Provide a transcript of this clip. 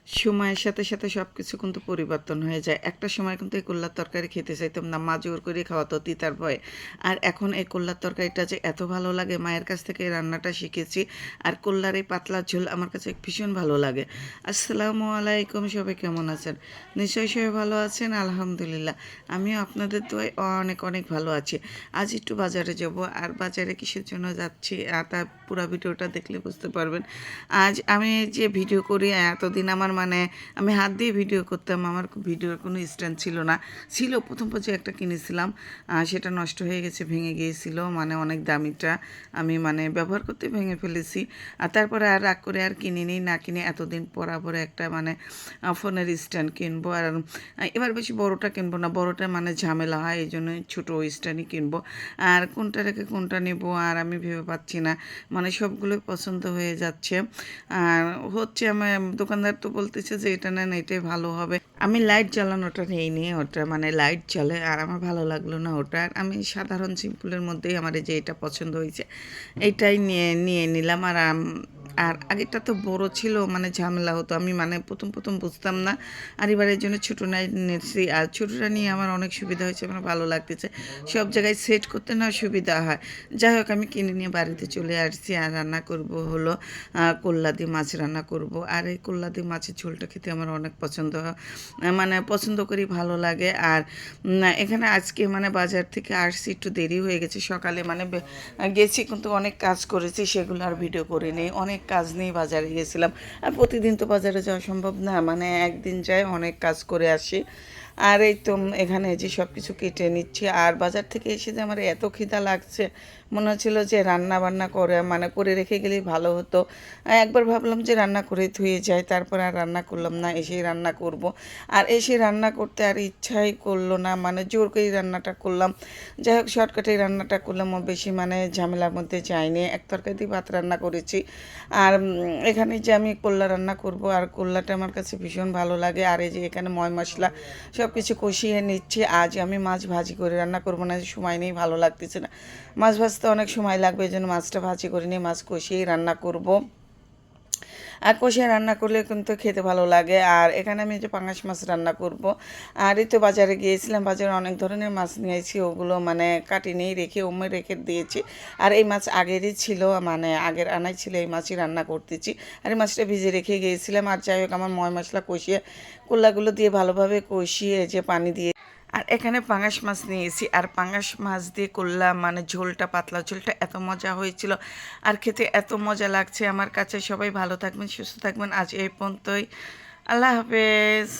সময়ের সাথে সাথে সব কিছু কিন্তু পরিবর্তন হয়ে যায়। একটা সময় কিন্তু এই কল্লার তরকারি খেতে চাইতাম না, মা জোর করে খাওয়াতো তিতার ভয়ে। আর এখন এই কল্লার তরকারিটা যে এত ভালো লাগে, মায়ের কাছ থেকে এই রান্নাটা শিখেছি। আর কল্লার এই পাতলা ঝোল আমার কাছে ভীষণ ভালো লাগে। আসসালামু আলাইকুম, সবাই কেমন আছেন? নিশ্চয়ই সবাই ভালো আছেন, আলহামদুলিল্লাহ। আমিও আপনাদের দোয়ায় অনেক অনেক ভালো আছি। আজ একটু বাজারে যাব, আর বাজারে কিসের জন্য যাচ্ছি তার পুরো ভিডিওটা দেখলে বুঝতে পারবেন। আজ আমি যে ভিডিও করি এতদিন আমার মানে আমি হাত দিয়ে ভিডিও করতাম, আমার ভিডিওর কোনো স্ট্যান্ড ছিল না। ছিল প্রথম পর্যায়ে একটা কিনেছিলাম, সেটা নষ্ট হয়ে গেছে, ভেঙে গিয়েছিল, মানে অনেক দামিটা আমি মানে ব্যবহার করতে ভেঙে ফেলেছি। আর তারপরে আর রাগ করে আর কিনিনি, না কিনে এতদিন পরে একটা মানে ফোনের স্ট্যান্ড কিনবো। আর এবার বেশি বড়টা কিনবো না, বড়টা মানে ঝামেলা হয়, এই জন্য ছোটো স্ট্যান্ডই কিনবো। আর কোনটা রেখে কোনটা নেব আর আমি ভেবে পাচ্ছি না, মানে সবগুলোই পছন্দ হয়ে যাচ্ছে। আর হচ্ছে আমার দোকানদার তো বলতেছে যে এটা নেন, এটাই ভালো হবে। আমি লাইট জ্বালানোটা নিয়ে ওটা মানে লাইট জ্বলে, আর আমার ভালো লাগলো না ওটা। আর আমি সাধারণ সিম্পলের মধ্যেই আমার এই যে এটা পছন্দ হয়েছে, এইটাই নিয়ে নিয়ে নিলাম। আর আগেরটা তো বড় ছিল, মানে ঝামেলা হতো, আমি মানে প্রথম প্রথম বুঝতাম না। আর এবারের জন্য ছোটো নাই নিয়েছি, আর ছোটোটা নিয়ে আমার অনেক সুবিধা হয়েছে, আমার ভালো লাগতেছে। সব জায়গায় সেট করতে না সুবিধা হয়। যাই হোক, আমি কিনে নিয়ে বাড়িতে চলে আসছি। আর রান্না করব হলো কল্লা দিয়ে মাছ রান্না করব। আর এই কল্লা দিয়ে মাছের ঝোলটা খেতে আমার অনেক পছন্দ হয়, মানে পছন্দ করি, ভালো লাগে। আর এখানে আজকে মানে বাজার থেকে আসছি, একটু দেরি হয়ে গেছে। সকালে মানে গেছি, কিন্তু অনেক কাজ করেছি, সেগুলো আর ভিডিও করিনি। অনেক কাজ নিয়ে বাজারে গেছিলাম। আর প্রতিদিন তো বাজারে যাওয়া সম্ভব না, মানে একদিন যাই অনেক কাজ করে আসি। আর এই তো এখানে যে সব কিছু কেটে নিচ্ছি। আর বাজার থেকে এসে যে আমার এত খিদা লাগছে, মনে হচ্ছিলো যে রান্না বান্না করে মানে করে রেখে গেলেই ভালো হতো। একবার ভাবলাম যে রান্না করে ধুয়ে যাই, তারপর আর রান্না করলাম না, এসেই রান্না করব। আর এসে রান্না করতে আর ইচ্ছাই করলো না, মানে জোর করেই রান্নাটা করলাম। যাই হোক, শর্টকাটে রান্নাটা করলাম, বেশি মানে ঝামেলার মধ্যে যাইনি। এক তরকারি দিয়ে ভাত রান্না করেছি। আর এখানে যে আমি কল্লা রান্না করব, আর কল্লাটা আমার কাছে ভীষণ ভালো লাগে। আর এই যে এখানে ময় মশলা সব কিছু কষিয়ে নিচ্ছি। আজ আমি মাছ ভাজি করে রান্না করব না, সময় নেই, ভালো লাগতেছে না। মাছ ভাজতে অনেক সময় লাগবে, এই জন্য মাছটা ভাজি করে নিয়ে মাছ কষিয়েই রান্না করব। আর কষিয়ে রান্না করলে কিন্তু খেতে ভালো লাগে। আর এখানে আমি যে পাঙাশ মাছ রান্না করব। আর এই তো বাজারে গিয়েছিলাম, বাজারে অনেক ধরনের মাছ নিয়েছি, ওগুলো মানে কাটিনেই রেখে রেখে দিয়েছি। আর এই মাছ আগেরই ছিল, মানে আগের আনাই ছিল, এই মাছই রান্না করতেছি। আর এই মাছটা ভিজে রেখে গিয়েছিলাম। আর যাই হোক, আমার ময় মশলা কষিয়ে কলাগুলো দিয়ে ভালোভাবে কষিয়ে যে পানি দিয়ে, আর এখানে পাঙাশ মাছ নিয়েছি। আর পাঙাশ মাছ দিয়ে করলাম মানে ঝোলটা, পাতলা ঝোলটা এত মজা হয়েছিল, আর খেতে এত মজা লাগছে আমার কাছে। সবাই ভালো থাকবেন, সুস্থ থাকবেন। আজ এই পর্যন্তই। আল্লাহ হাফেজ।